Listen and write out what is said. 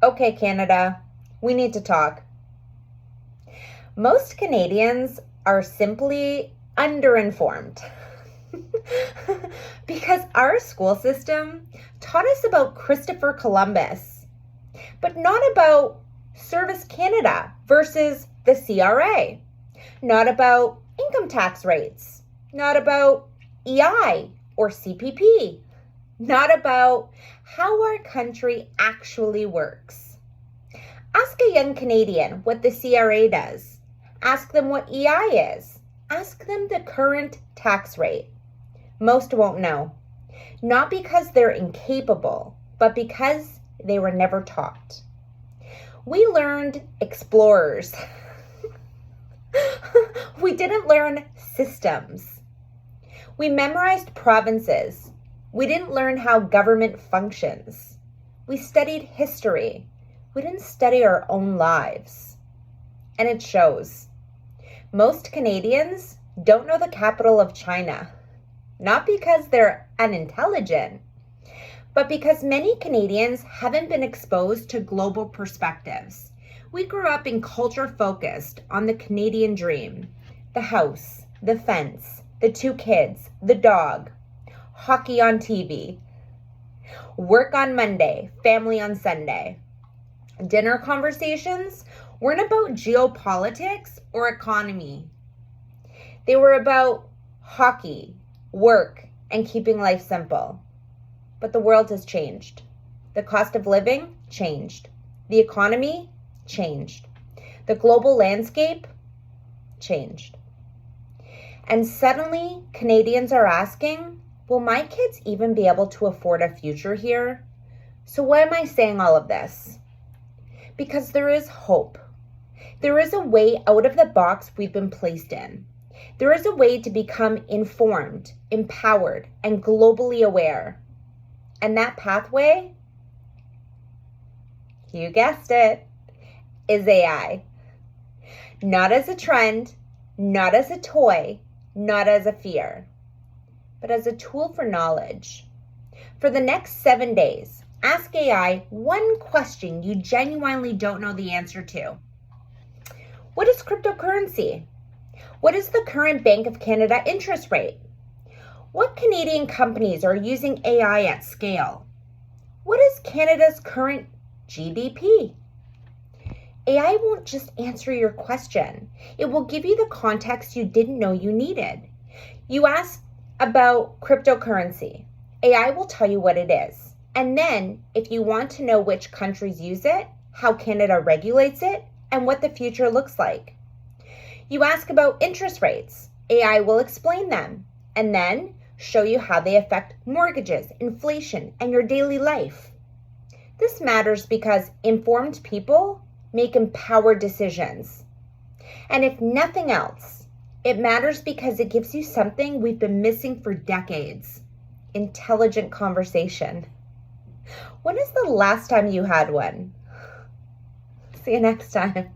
Okay, Canada, we need to talk. Most Canadians are simply underinformed because our school system taught us about Christopher Columbus, but not about Service Canada versus the CRA, not about income tax rates, not about EI or CPP, not about how our country actually works. Ask a young Canadian what the CRA does. Ask them what EI is. Ask them the current tax rate. Most won't know. Not because they're incapable, but because they were never taught. We learned explorers. We didn't learn systems. We memorized provinces. We didn't learn how government functions. We studied history. We didn't study our own lives. And it shows. Most Canadians don't know the capital of China, not because they're unintelligent, but because many Canadians haven't been exposed to global perspectives. We grew up in culture focused on the Canadian dream, the house, the fence, the 2 kids, the dog, hockey on TV, work on Monday, family on Sunday. Dinner conversations weren't about geopolitics or economy. They were about hockey, work, and keeping life simple. But the world has changed. The cost of living changed. The economy changed. The global landscape changed. And suddenly, Canadians are asking, will my kids even be able to afford a future here? So why am I saying all of this? Because there is hope. There is a way out of the box we've been placed in. There is a way to become informed, empowered, and globally aware. And that pathway, you guessed it, is AI. Not as a trend, not as a toy, not as a fear, but as a tool for knowledge. For the next 7 days, ask AI one question you genuinely don't know the answer to. What is cryptocurrency? What is the current Bank of Canada interest rate? What Canadian companies are using AI at scale? What is Canada's current GDP? AI won't just answer your question. It will give you the context you didn't know you needed. You ask about cryptocurrency. AI will tell you what it is. And then, if you want to know which countries use it, how Canada regulates it, and what the future looks like. You ask about interest rates. AI will explain them, and then show you how they affect mortgages, inflation, and your daily life. This matters because informed people make empowered decisions. And if nothing else, it matters because it gives you something we've been missing for decades: intelligent conversation. When is the last time you had one? See you next time.